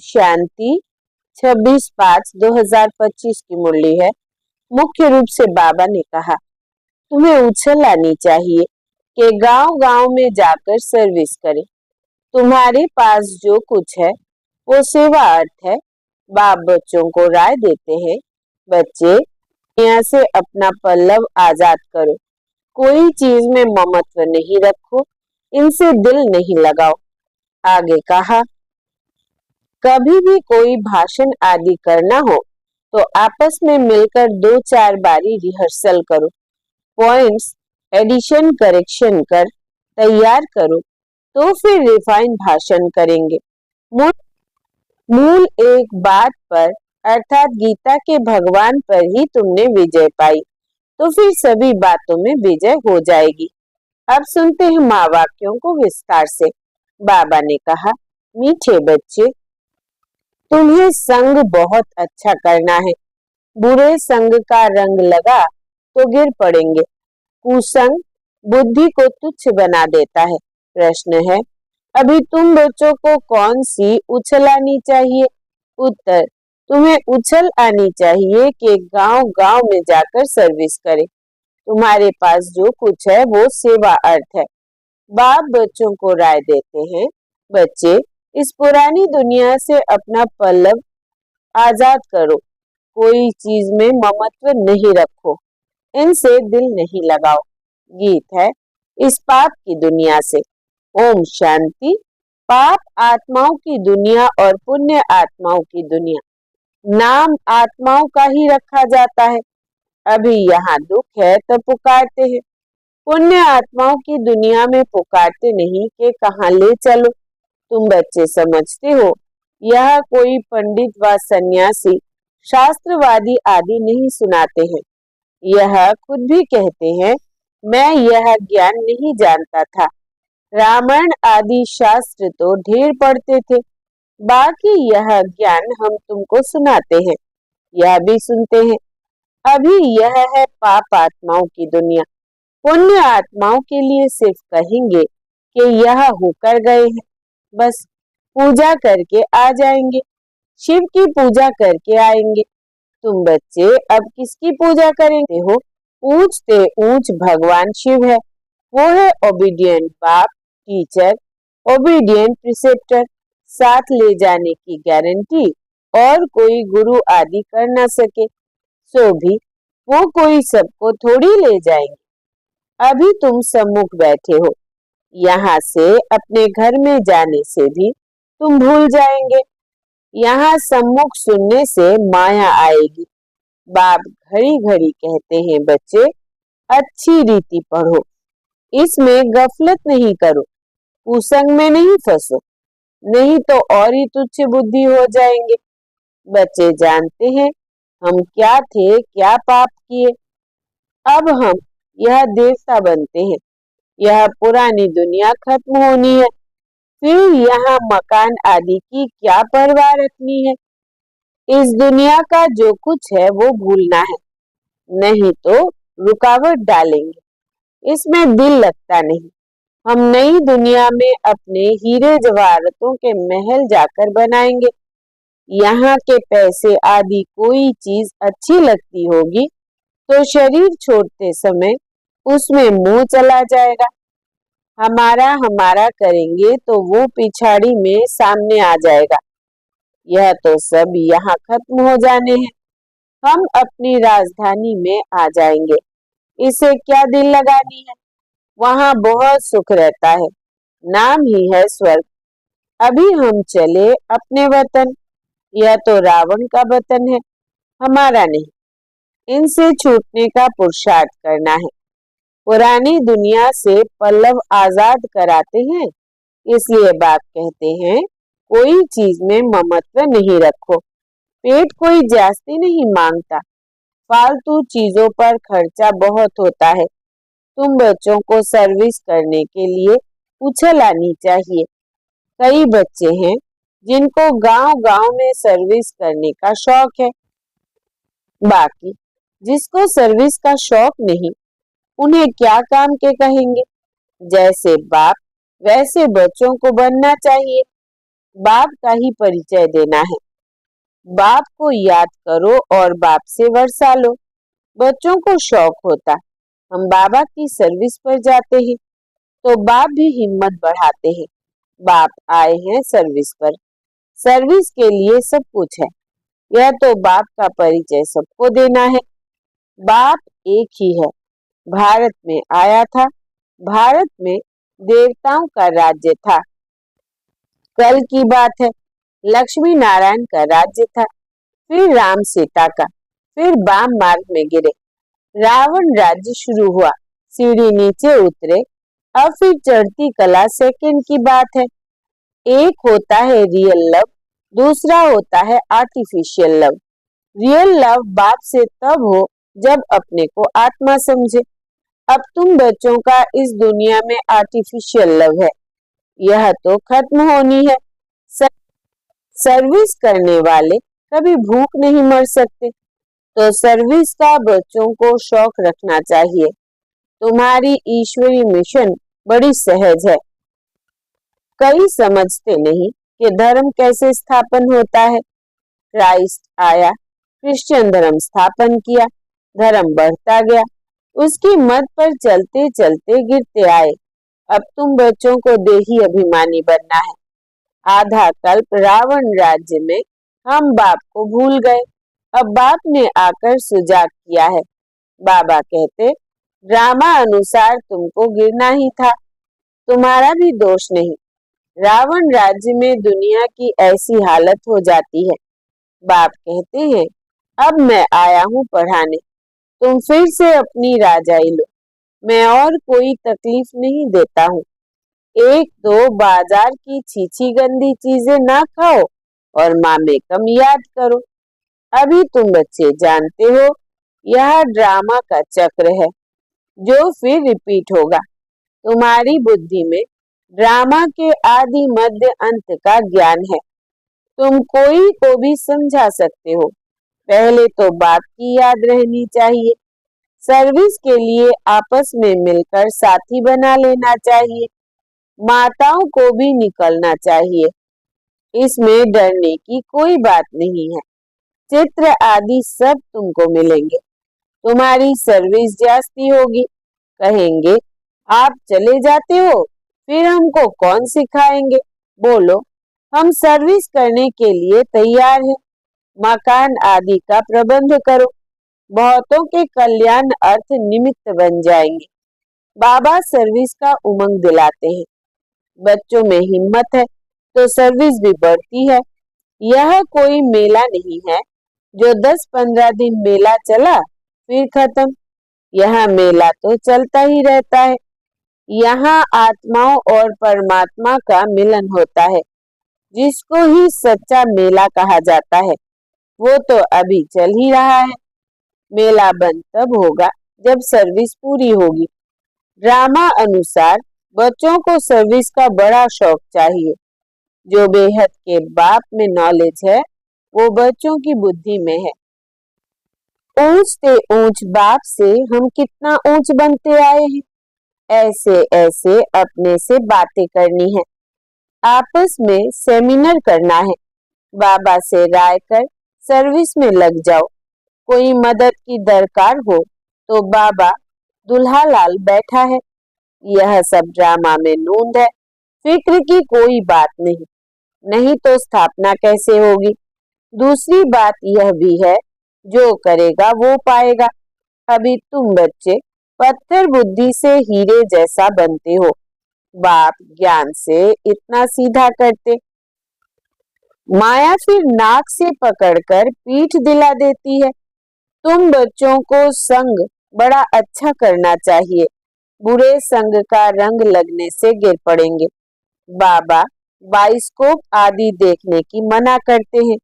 शांति 26/5/2025 की मुरली है। मुख्य रूप से बाबा ने कहा, तुम्हें उछल आनी चाहिए कि गांव-गांव में जाकर सर्विस करें। तुम्हारे पास जो कुछ है वो सेवा अर्थ है। बाप बच्चों को राय देते हैं, बच्चे दुनिया से अपना पल्लव आजाद करो, कोई चीज में ममत्व नहीं रखो, इनसे दिल नहीं लगाओ। आगे कहा, कभी भी कोई भाषण आदि करना हो तो आपस में मिलकर 2-4 बारी रिहर्सल करो, पॉइंट्स एडिशन करेक्शन कर तैयार करो, तो फिर रिफाइन भाषण करेंगे। मूल एक बात पर अर्थात गीता के भगवान पर ही तुमने विजय पाई, तो फिर सभी बातों में विजय हो जाएगी। अब सुनते हैं माँ वाक्यों को विस्तार से। बाबा ने कहा, मीठे बच्चे, तुम्हें संग बहुत अच्छा करना है। बुरे संग का रंग लगा तो गिर पड़ेंगे। कुसंग बुद्धि को तुच्छ बना देता है। प्रश्न है, अभी तुम बच्चों को कौन सी उछल आनी चाहिए? उत्तर, तुम्हें उछल आनी चाहिए कि गांव-गांव में जाकर सर्विस करें। तुम्हारे पास जो कुछ है वो सेवा अर्थ है। बाप बच्चों को राय देते हैं, बच्चे इस पुरानी दुनिया से अपना पल्लव आजाद करो, कोई चीज में ममत्व नहीं रखो, इनसे दिल नहीं लगाओ। गीत है, इस पाप की दुनिया से। ओम शांति। पाप आत्माओं की दुनिया और पुण्य आत्माओं की दुनिया, नाम आत्माओं का ही रखा जाता है। अभी यहाँ दुख है तो पुकारते हैं, पुण्य आत्माओं की दुनिया में पुकारते नहीं कि कहाँ ले चलो। तुम बच्चे समझते हो, यह कोई पंडित व सन्यासी शास्त्रवादी आदि नहीं सुनाते हैं। यह खुद भी कहते हैं, मैं यह ज्ञान नहीं जानता था। रामायण आदि शास्त्र तो ढेर पढ़ते थे, बाकी यह ज्ञान हम तुमको सुनाते हैं, यह भी सुनते हैं। अभी यह है पाप आत्माओं की दुनिया। पुण्य आत्माओं के लिए सिर्फ कहेंगे कि यह होकर गए हैं, बस पूजा करके आ जाएंगे, शिव की पूजा करके आएंगे। तुम बच्चे अब किसकी पूजा करेंगे हो? ऊंचते ऊंच भगवान शिव है। वो है ओबीडियंट बाप, टीचर, ओबीडियंट प्रिसेप्टर, साथ ले जाने की गारंटी और कोई गुरु आदि कर न सके, सो भी वो कोई सबको थोड़ी ले जाएंगे। अभी तुम सम्मुख बैठे हो, यहाँ से अपने घर में जाने से भी तुम भूल जाएंगे। यहाँ सम्मुख सुनने से माया आएगी। बाप घड़ी घड़ी कहते हैं, बच्चे अच्छी रीति पढ़ो, इसमें गफलत नहीं करो, कुसंग में नहीं फंसो, नहीं तो और ही तुच्छ बुद्धि हो जाएंगे। बच्चे जानते हैं हम क्या थे, क्या पाप किए। अब हम यह देवता बनते हैं। यह पुरानी दुनिया खत्म होनी है, फिर यहाँ मकान आदि की क्या परवाह रखनी है। इस दुनिया का जो कुछ है वो भूलना है, नहीं तो रुकावट डालेंगे, इसमें दिल लगता नहीं। हम नई दुनिया में अपने हीरे जवाहरातों के महल जाकर बनाएंगे। यहाँ के पैसे आदि कोई चीज अच्छी लगती होगी तो शरीर छोड़ते समय उसमें मोह चला जाएगा। हमारा हमारा करेंगे तो वो पिछाड़ी में सामने आ जाएगा। यह तो सब यहाँ खत्म हो जाने हैं, हम अपनी राजधानी में आ जाएंगे। इसे क्या दिल लगानी है, वहाँ बहुत सुख रहता है, नाम ही है स्वर्ग। अभी हम चले अपने वतन, यह तो रावण का वतन है, हमारा नहीं। इनसे छूटने का पुरुषार्थ करना है। पुरानी दुनिया से पल्लव आजाद कराते हैं, इसलिए बाप कहते हैं कोई चीज में ममत्व नहीं रखो। पेट कोई जास्ती नहीं मांगता, फालतू चीजों पर खर्चा बहुत होता है। तुम बच्चों को सर्विस करने के लिए उछल आनी चाहिए। कई बच्चे हैं जिनको गांव-गांव में सर्विस करने का शौक है, बाकी जिसको सर्विस का शौक नहीं, उन्हें क्या काम के कहेंगे। जैसे बाप वैसे बच्चों को बनना चाहिए। बाप का ही परिचय देना है। बाप को याद करो और बाप से वर्षा लो। बच्चों को शौक होता हम बाबा की सर्विस पर जाते हैं, तो बाप भी हिम्मत बढ़ाते हैं। बाप आए हैं सर्विस पर, सर्विस के लिए सब कुछ है। यह तो बाप का परिचय सबको देना है। बाप एक ही है, भारत में आया था, भारत में देवताओं का राज्य था। कल की बात है, लक्ष्मी नारायण का राज्य था, फिर राम सीता का, फिर वाम मार्ग में गिरे, रावण राज्य शुरू हुआ, सीढ़ी नीचे उतरे, अब फिर चढ़ती कला सेकंड की बात है। एक होता है रियल लव, दूसरा होता है आर्टिफिशियल लव। रियल लव बाप से तब हो जब अपने को आत्मा समझे। अब तुम बच्चों का इस दुनिया में आर्टिफिशियल लव है, यह तो खत्म होनी है। सर्विस करने वाले कभी भूख नहीं मर सकते, तो सर्विस का बच्चों को शौक रखना चाहिए। तुम्हारी ईश्वरी मिशन बड़ी सहज है। कई समझते नहीं कि धर्म कैसे स्थापन होता है। क्राइस्ट आया, क्रिश्चियन धर्म स्थापन किया, धर्म बढ़ता गया, उसकी मत पर चलते चलते गिरते आए। अब तुम बच्चों को देही अभिमानी बनना है। आधा कल्प रावण राज्य में हम बाप को भूल गए, अब बाप ने आकर सुजाग किया है। बाबा कहते, ड्रामा अनुसार तुमको गिरना ही था, तुम्हारा भी दोष नहीं। रावण राज्य में दुनिया की ऐसी हालत हो जाती है। बाप कहते हैं, अब मैं आया हूँ पढ़ाने, तुम फिर से अपनी राजाई लो। मैं और कोई तकलीफ नहीं देता हूँ। एक दो बाजार की छीछी गंदी चीजें ना खाओ और मामे कम याद करो। अभी तुम बच्चे जानते हो, यह ड्रामा का चक्र है जो फिर रिपीट होगा। तुम्हारी बुद्धि में ड्रामा के आदि मध्य अंत का ज्ञान है। तुम कोई को भी समझा सकते हो। पहले तो बाप की याद रहनी चाहिए। सर्विस के लिए आपस में मिलकर साथी बना लेना चाहिए। माताओं को भी निकलना चाहिए, इसमें डरने की कोई बात नहीं है। चित्र आदि सब तुमको मिलेंगे। तुम्हारी सर्विस जास्ती होगी, कहेंगे आप चले जाते हो, फिर हमको कौन सिखाएंगे। बोलो, हम सर्विस करने के लिए तैयार हैं। मकान आदि का प्रबंध करो, बहुतों के कल्याण अर्थ निमित्त बन जाएंगे। बाबा सर्विस का उमंग दिलाते हैं। बच्चों में हिम्मत है तो सर्विस भी बढ़ती है। यह कोई मेला नहीं है जो 10-15 दिन मेला चला फिर खत्म। यह मेला तो चलता ही रहता है। यहाँ आत्माओं और परमात्मा का मिलन होता है, जिसको ही सच्चा मेला कहा जाता है। वो तो अभी चल ही रहा है। मेला बंद तब होगा जब सर्विस पूरी होगी। ड्रामा अनुसार बच्चों को सर्विस का बड़ा शौक चाहिए। जो बेहद के बाप में नॉलेज है, वो बच्चों की बुद्धि में है। ऊंच से ऊंच बाप से हम कितना ऊंच बनते आए हैं। ऐसे ऐसे अपने से बातें करनी है, आपस में सेमिनार करना है। बाबा से राय कर सर्विस में लग जाओ। कोई मदद की दरकार हो तो बाबा दुल्हा लाल बैठा है। यह सब ड्रामा में नूंद है। फिक्र की कोई बात नहीं, नहीं तो स्थापना कैसे होगी। दूसरी बात यह भी है, जो करेगा वो पाएगा। अभी तुम बच्चे पत्थर बुद्धि से हीरे जैसा बनते हो। बाप ज्ञान से इतना सीधा करते। माया फिर नाक से पकड़कर पीठ दिला देती है। तुम बच्चों को संग बड़ा अच्छा करना चाहिए, बुरे संग का रंग लगने से गिर पड़ेंगे। बाबा बाइस्कोप आदि देखने की मना करते हैं।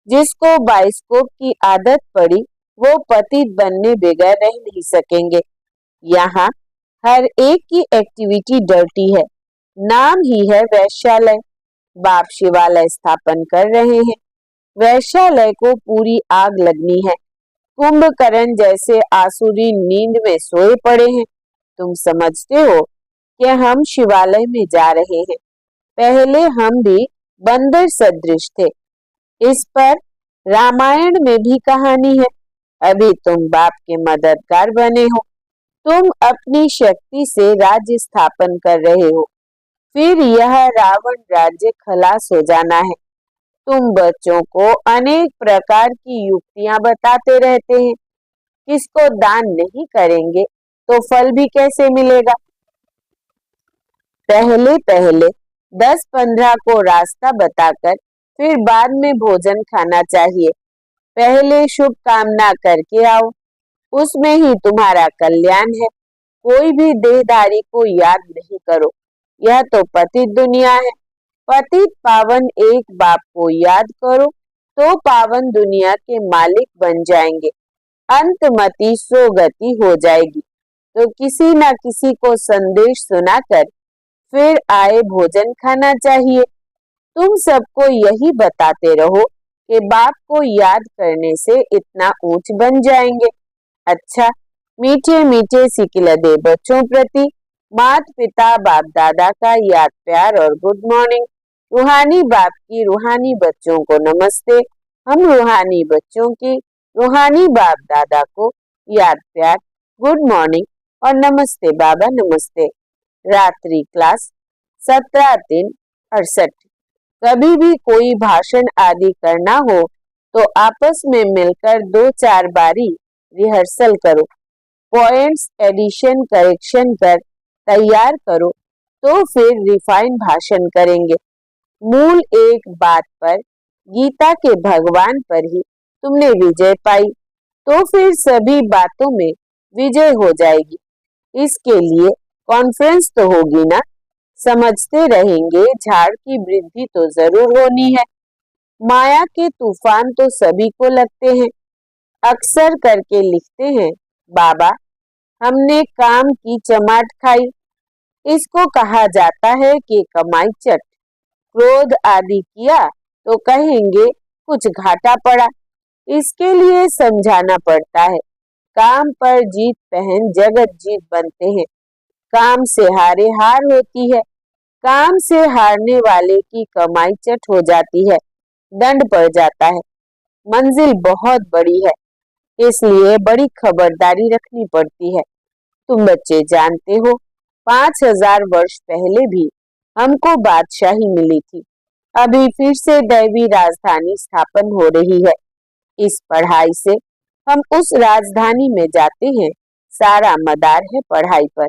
जिसको बाइस्कोप की आदत पड़ी वो पतित बनने बगैर रह नहीं सकेंगे। यहाँ हर एक की एक्टिविटी डर्टी है, नाम ही है वैश्यालय। बाप शिवालय स्थापन कर रहे हैं, वैश्यालय को पूरी आग लगनी है। कुंभकर्ण जैसे आसुरी नींद में सोए पड़े हैं। तुम समझते हो कि हम शिवालय में जा रहे हैं। पहले हम भी बंदर सदृश थे। इस पर रामायण में भी कहानी है। अभी तुम बाप के मददगार बने हो, तुम अपनी शक्ति से राज्य स्थापन कर रहे हो, फिर यह रावण राज्य खलास हो जाना है। तुम बच्चों को अनेक प्रकार की युक्तियां बताते रहते हैं। किसको दान नहीं करेंगे तो फल भी कैसे मिलेगा। पहले पहले 10-15 को रास्ता बताकर फिर बाद में भोजन खाना चाहिए। पहले शुभ कामना करके आओ, उसमें ही तुम्हारा कल्याण है। कोई भी देहधारी को याद नहीं करो, यह तो पतित दुनिया है। पतित पावन एक बाप को याद करो तो पावन दुनिया के मालिक बन जाएंगे। अंतमति सोगति हो जाएगी। तो किसी न किसी को संदेश सुनाकर फिर आए भोजन खाना चाहिए। तुम सबको यही बताते रहो कि बाप को याद करने से इतना ऊंच बन जाएंगे। अच्छा, मीठे मीठे सिकिलदे बच्चों प्रति माता पिता बाप दादा का याद प्यार और गुड मॉर्निंग। रूहानी बाप की रूहानी बच्चों को नमस्ते। हम रूहानी बच्चों की रूहानी बाप दादा को याद प्यार, गुड मॉर्निंग और नमस्ते बाबा नमस्ते। रात्रि क्लास 17-3-68। कभी भी कोई भाषण आदि करना हो तो आपस में मिलकर 2-4 बारी रिहर्सल करो। पॉइंट्स एडिशन करेक्शन कर तैयार करो तो फिर रिफाइन भाषण करेंगे। मूल एक बात पर, गीता के भगवान पर ही तुमने विजय पाई तो फिर सभी बातों में विजय हो जाएगी। इसके लिए कॉन्फ्रेंस तो होगी ना। समझते रहेंगे, झाड़ की वृद्धि तो जरूर होनी है। माया के तूफान तो सभी को लगते हैं। अक्सर करके लिखते हैं, बाबा हमने काम की चमाट खाई। इसको कहा जाता है कि कमाई चट। क्रोध आदि किया तो कहेंगे कुछ घाटा पड़ा। इसके लिए समझाना पड़ता है, काम पर जीत पहन जगत जीत बनते हैं। काम से हारे हार होती है। काम से हारने वाले की कमाई चट हो जाती है, दंड पड़ जाता है। मंजिल बहुत बड़ी है, इसलिए बड़ी खबरदारी रखनी पड़ती है। तुम बच्चे जानते हो, 5000 वर्ष पहले भी हमको बादशाही मिली थी। अभी फिर से दैवी राजधानी स्थापन हो रही है। इस पढ़ाई से हम उस राजधानी में जाते हैं। सारा मदार है पढ़ाई पर।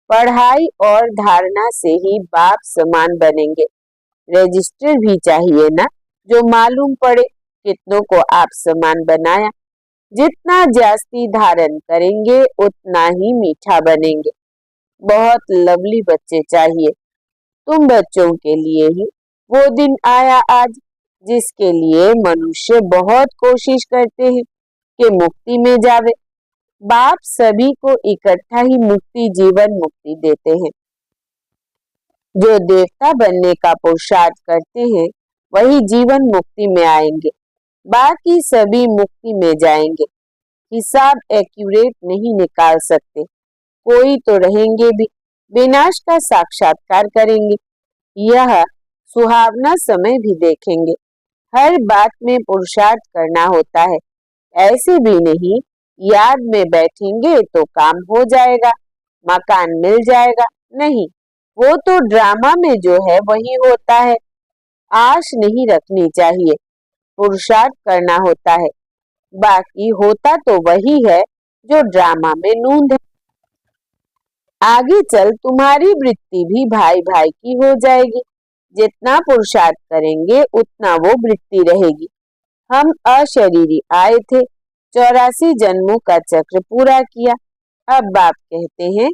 पढ़ाई और धारणा से ही बाप समान बनेंगे। रजिस्टर भी चाहिए ना, जो मालूम पड़े कितनों को आप समान बनाया। जितना जास्ती धारण करेंगे उतना ही मीठा बनेंगे। बहुत लवली बच्चे चाहिए। तुम बच्चों के लिए ही वो दिन आया आज, जिसके लिए मनुष्य बहुत कोशिश करते हैं कि मुक्ति में जावे। बाप सभी को इकट्ठा ही मुक्ति, जीवन मुक्ति देते हैं। जो देवता बनने का पुरुषार्थ करते हैं वही जीवन मुक्ति में आएंगे, बाकी सभी मुक्ति में जाएंगे। हिसाब एक्यूरेट नहीं निकाल सकते। कोई तो रहेंगे भी, विनाश का साक्षात्कार करेंगे। यह सुहावना समय भी देखेंगे। हर बात में पुरुषार्थ करना होता है। ऐसे भी नहीं याद में बैठेंगे तो काम हो जाएगा, मकान मिल जाएगा। नहीं, वो तो ड्रामा में जो है वही होता है। आश नहीं रखनी चाहिए, पुरुषार्थ करना होता है। बाकी होता तो वही है जो ड्रामा में नूंद है। आगे चल तुम्हारी वृत्ति भी भाई भाई की हो जाएगी। जितना पुरुषार्थ करेंगे उतना वो वृत्ति रहेगी। हम अशरीरी आए थे, 84 जन्मों का चक्र पूरा किया। अब बाप कहते हैं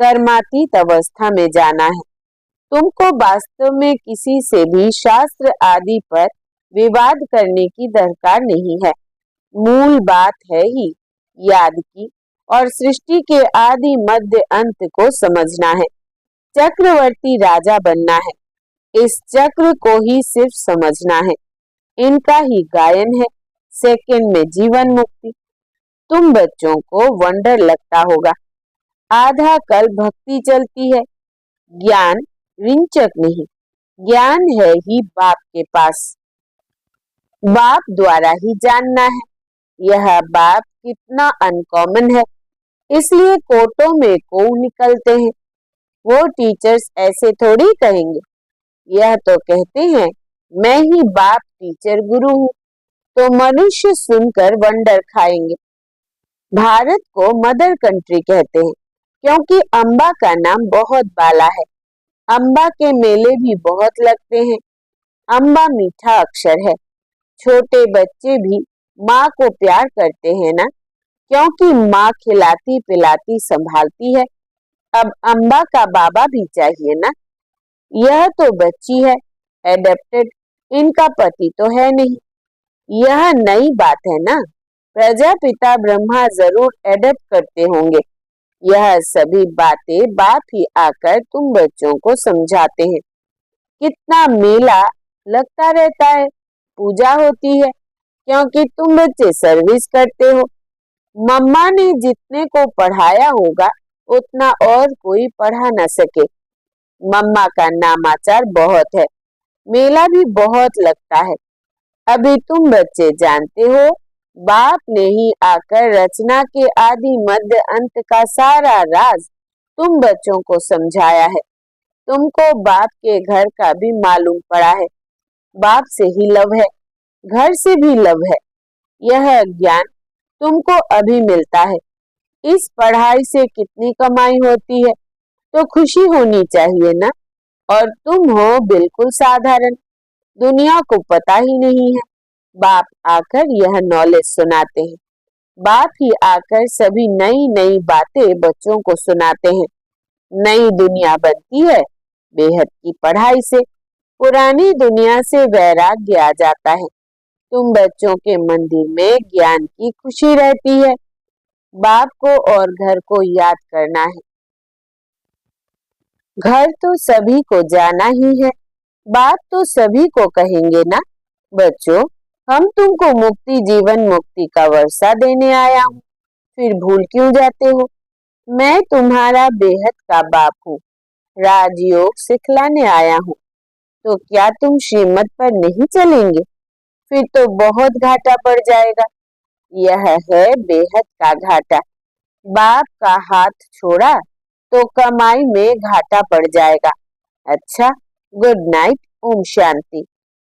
कर्मातीत अवस्था में जाना है। तुमको वास्तव में किसी से भी शास्त्र आदि पर विवाद करने की दरकार नहीं है। मूल बात है ही याद की और सृष्टि के आदि मध्य अंत को समझना है। चक्रवर्ती राजा बनना है, इस चक्र को ही सिर्फ समझना है। इनका ही गायन है, सेकंड में जीवन मुक्ति। तुम बच्चों को वंडर लगता होगा, आधा कल भक्ति चलती है, ज्ञान रिंचक नहीं। ज्ञान है ही बाप के पास, बाप द्वारा ही जानना है। यह बाप कितना अनकॉमन है, इसलिए कोटों में को निकलते हैं। वो टीचर्स ऐसे थोड़ी कहेंगे, यह तो कहते हैं मैं ही बाप टीचर गुरु हूँ, तो मनुष्य सुनकर वंडर खाएंगे। भारत को मदर कंट्री कहते हैं क्योंकि अम्बा का नाम बहुत बाला है। अम्बा के मेले भी बहुत लगते हैं। अम्बा मीठा अक्षर है। छोटे बच्चे भी माँ को प्यार करते हैं ना, क्योंकि माँ खिलाती पिलाती संभालती है। अब अम्बा का बाबा भी चाहिए ना। यह तो बच्ची है, एडेप्टेड, इनका पति तो है नहीं। यह नई बात है ना। प्रजापिता ब्रह्मा जरूर एडेप्ट करते होंगे। यह सभी बातें बाप ही आकर तुम बच्चों को समझाते हैं। कितना मेला लगता रहता है, पूजा होती है, क्योंकि तुम बच्चे सर्विस करते हो। मम्मा ने जितने को पढ़ाया होगा उतना और कोई पढ़ा न सके। मम्मा का नामाचार बहुत है, मेला भी बहुत लगता है। अभी तुम बच्चे जानते हो, बाप ने ही आकर रचना के आदि मध्य अंत का सारा राज तुम बच्चों को समझाया है। तुमको बाप के घर का भी मालूम पड़ा है। बाप से ही लव है, घर से भी लव है। यह ज्ञान तुमको अभी मिलता है। इस पढ़ाई से कितनी कमाई होती है तो खुशी होनी चाहिए ना। और तुम हो बिल्कुल साधारण, दुनिया को पता ही नहीं है। बाप आकर यह नॉलेज सुनाते हैं। बाप ही आकर सभी नई नई बातें बच्चों को सुनाते हैं। नई दुनिया बनती है बेहद की पढ़ाई से। पुरानी दुनिया से वैराग्य आ जाता है। तुम बच्चों के मंदिर में ज्ञान की खुशी रहती है। बाप को और घर को याद करना है। घर तो सभी को जाना ही है, बाप तो सभी को कहेंगे ना। बच्चों, हम तुमको मुक्ति जीवन मुक्ति का वर्षा देने आया हूँ, फिर भूल क्यों जाते हो? मैं तुम्हारा बेहद का बाप हूँ, राजयोग सिखलाने आया हूँ। तो क्या तुम श्रीमत पर नहीं चलेंगे? फिर तो बहुत घाटा पड़ जाएगा। यह है बेहद का घाटा। बाप का हाथ छोड़ा तो कमाई में घाटा पड़ जाएगा। अच्छा, गुड नाइट, ओम शांति।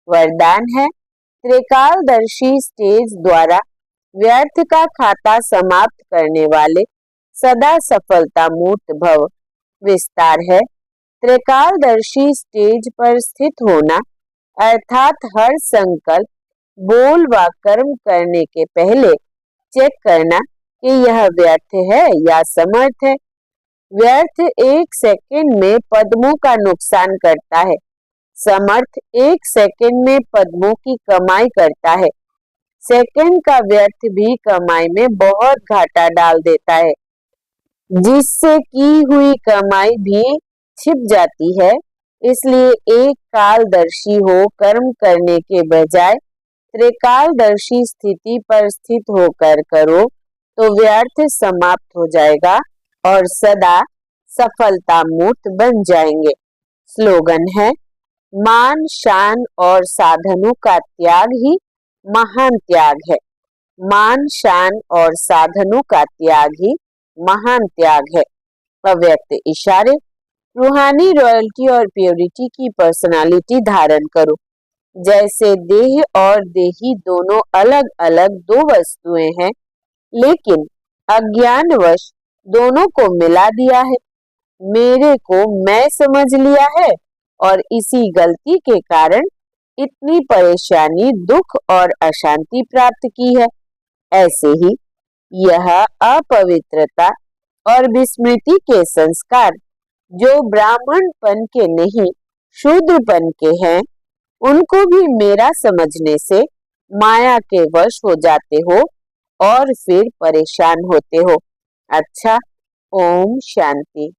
वरदान है, त्रिकालदर्शी स्टेज द्वारा व्यर्थ का खाता समाप्त करने वाले सदा सफलता मूर्त भव। विस्तार है, त्रिकालदर्शी स्टेज पर स्थित होना अर्थात हर संकल्प, बोल व कर्म करने के पहले चेक करना कि यह व्यर्थ है या समर्थ है। व्यर्थ 1 सेकंड में पद्मों का नुकसान करता है, समर्थ 1 सेकंड में पद्मों की कमाई करता है। सेकंड का व्यर्थ भी कमाई में बहुत घाटा डाल देता है, जिससे की हुई कमाई भी छिप जाती है। इसलिए एक कालदर्शी हो कर्म करने के बजाय त्रिकालदर्शी स्थिति पर स्थित होकर करो तो व्यर्थ समाप्त हो जाएगा और सदा सफलता मूर्त बन जाएंगे। स्लोगन है, मान शान और साधनों का त्याग ही महान त्याग है। मान शान और साधनों का त्याग ही महान त्याग है। अव्यक्त इशारे, रूहानी रॉयल्टी और प्योरिटी की पर्सनालिटी धारण करो। जैसे देह और देही दोनों अलग अलग दो वस्तुएं हैं, लेकिन अज्ञानवश दोनों को मिला दिया है। मेरे को मैं समझ लिया है और इसी गलती के कारण इतनी परेशानी, दुख और अशांति प्राप्त की है। ऐसे ही यह अपवित्रता और विस्मृति के संस्कार जो ब्राह्मणपन के नहीं शूद्रपन के हैं, उनको भी मेरा समझने से माया के वश हो जाते हो और फिर परेशान होते हो। अच्छा, ओम शांति।